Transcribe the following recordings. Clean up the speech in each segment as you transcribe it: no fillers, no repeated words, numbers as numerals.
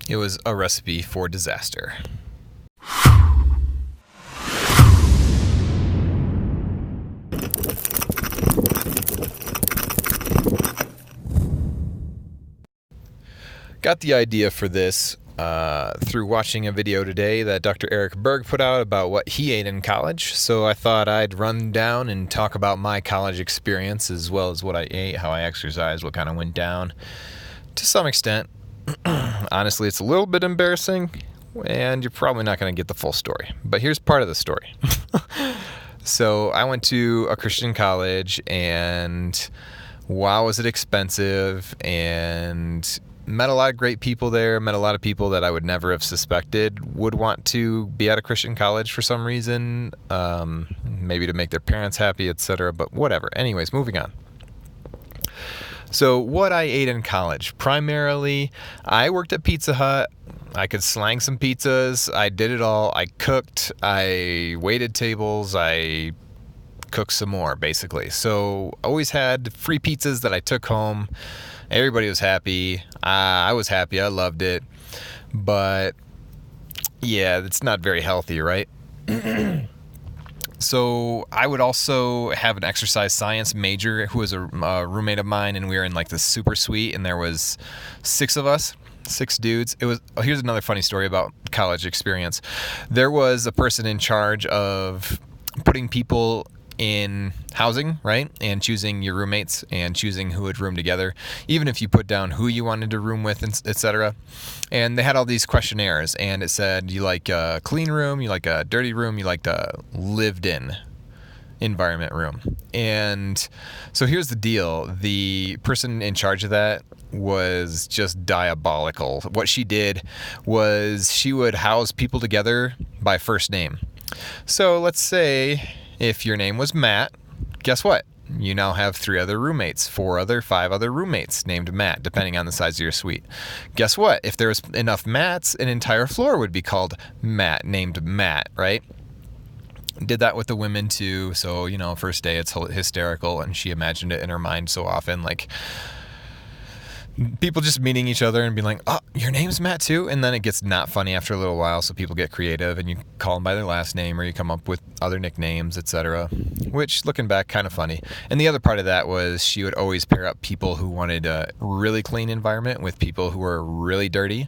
It was a recipe for disaster. Got the idea for this through watching a video today that Dr. Eric Berg put out about what he ate in college. So I thought I'd run down and talk about my college experience as well as what I ate, how I exercised, what kind of went down. To some extent, honestly, it's a little bit embarrassing, and you're probably not going to get the full story. But here's part of the story. So I went to a Christian college, and wow, was it expensive, and met a lot of great people there, met a lot of people that I would never have suspected would want to be at a Christian college for some reason, maybe to make their parents happy, etc., but whatever. Anyways, moving on. So what I ate in college, primarily, I worked at Pizza Hut. I could slang some pizzas. I did it all. I cooked. I waited tables. I cooked some more, basically. So always had free pizzas that I took home. Everybody was happy. I was happy. I loved it. But yeah, it's not very healthy, right? So I would also have an exercise science major who was a roommate of mine, and we were in like this super suite, and there was 6 of us. 6 dudes. Here's another funny story about college experience. There was a person in charge of putting people in housing, right? And choosing your roommates and choosing who would room together, even if you put down who you wanted to room with, etc. And they had all these questionnaires, and it said, you like a clean room, you like a dirty room, you like a lived-in environment room. And so here's the deal. The person in charge of that was just diabolical. What she did was she would house people together by first name. So let's say if your name was Matt, guess what? You now have 3 other roommates, 5 other roommates named Matt, depending on the size of your suite. Guess what? If there was enough Matts, an entire floor would be called Matt, named Matt, right? Did that with the women too. So, first day it's hysterical, and she imagined it in her mind so often, like people just meeting each other and being like, oh, your name's Matt too? And then it gets not funny after a little while, so people get creative and you call them by their last name, or you come up with other nicknames, etc., which, looking back, kind of funny. And the other part of that was she would always pair up people who wanted a really clean environment with people who were really dirty.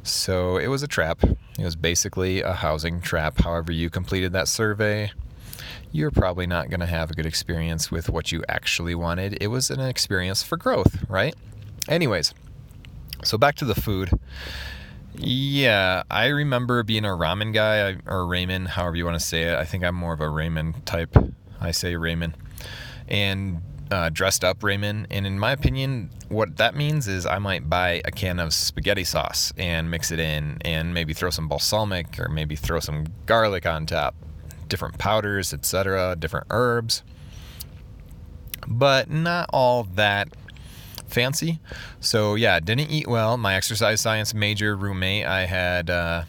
So it was a trap. It was basically a housing trap. However you completed that survey, you're probably not going to have a good experience with what you actually wanted. It was an experience for growth, right? Anyways, so back to the food. Yeah, I remember being a ramen guy, or ramen, however you want to say it. I think I'm more of a ramen type. I say ramen. And dressed up ramen. And in my opinion, what that means is I might buy a can of spaghetti sauce and mix it in, and maybe throw some balsamic, or maybe throw some garlic on top, different powders, etc., different herbs. But not all that fancy. So yeah, didn't eat well. My exercise science major roommate, I had I'd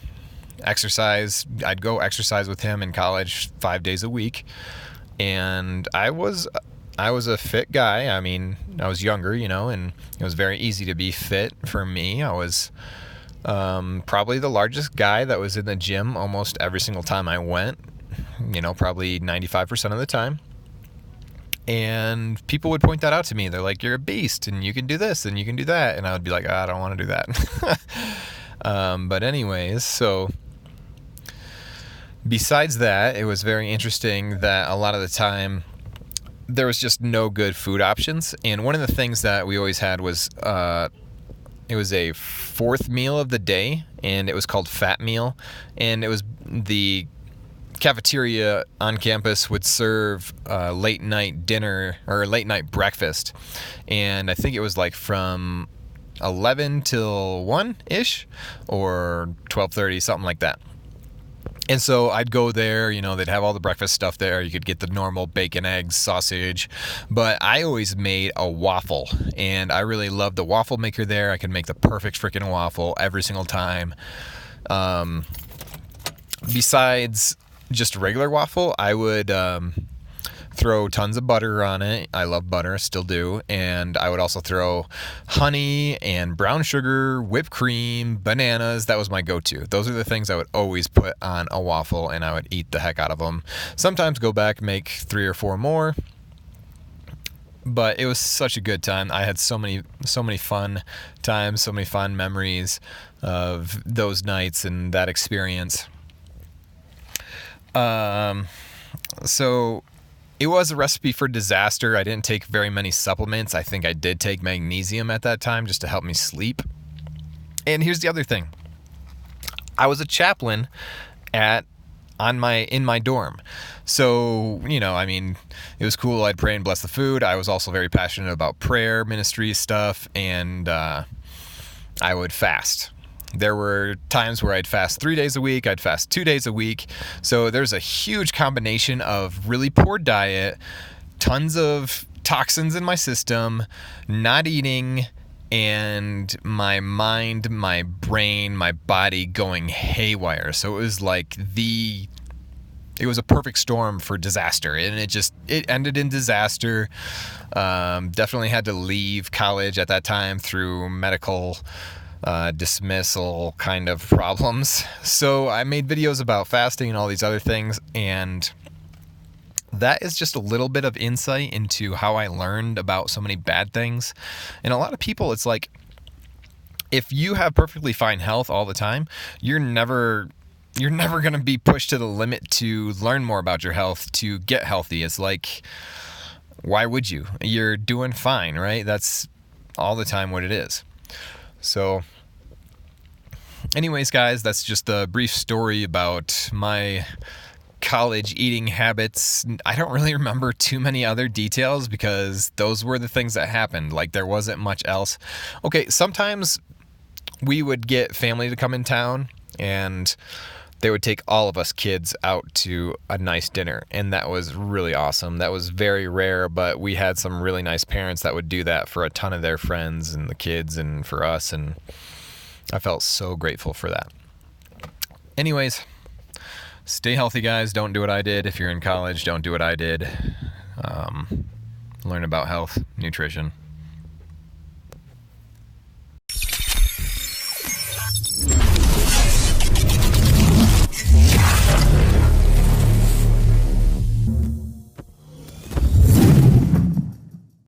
go exercise with him in college 5 days a week, and I was a fit guy. I mean, I was younger, and it was very easy to be fit for me. I was probably the largest guy that was in the gym almost every single time I went, probably 95% of the time. And people would point that out to me. They're like, you're a beast, and you can do this, and you can do that. And I would be like, I don't want to do that. But anyways, so besides that, it was very interesting that a lot of the time there was just no good food options. And one of the things that we always had was it was a 4th meal of the day, and it was called Fat Meal. And it was the cafeteria on campus would serve late night dinner or late night breakfast, and I think it was like from 11 till 1-ish or 12:30, something like that. And so I'd go there, they'd have all the breakfast stuff there. You could get the normal bacon, eggs, sausage, but I always made a waffle, and I really loved the waffle maker there. I could make the perfect freaking waffle every single time. Besides just a regular waffle, I would throw tons of butter on it. I love butter, still do. And I would also throw honey and brown sugar, whipped cream, bananas. That was my go-to. Those are the things I would always put on a waffle, and I would eat the heck out of them. Sometimes go back, make 3 or 4 more. But it was such a good time. I had so many fun times, so many fun memories of those nights and that experience. So it was a recipe for disaster. I didn't take very many supplements. I think I did take magnesium at that time just to help me sleep. And here's the other thing. I was a chaplain in my dorm. So, it was cool. I'd pray and bless the food. I was also very passionate about prayer, ministry stuff, and I would fast. There were times where I'd fast 3 days a week. I'd fast 2 days a week. So there's a huge combination of really poor diet, tons of toxins in my system, not eating, and my mind, my brain, my body going haywire. So it was like it was a perfect storm for disaster, and it ended in disaster. Definitely had to leave college at that time through medical dismissal kind of problems. So I made videos about fasting and all these other things, and that is just a little bit of insight into how I learned about so many bad things. And a lot of people, it's like, if you have perfectly fine health all the time, you're never going to be pushed to the limit to learn more about your health, to get healthy. It's like, why would you? You're doing fine, right? That's all the time what it is. So anyways, guys, that's just a brief story about my college eating habits. I don't really remember too many other details because those were the things that happened. Like, there wasn't much else. Okay, sometimes we would get family to come in town, and they would take all of us kids out to a nice dinner, and that was really awesome. That was very rare, but we had some really nice parents that would do that for a ton of their friends and the kids and for us, and I felt so grateful for that. Anyways, stay healthy, guys. Don't do what I did. If you're in college, don't do what I did. Learn about health, nutrition.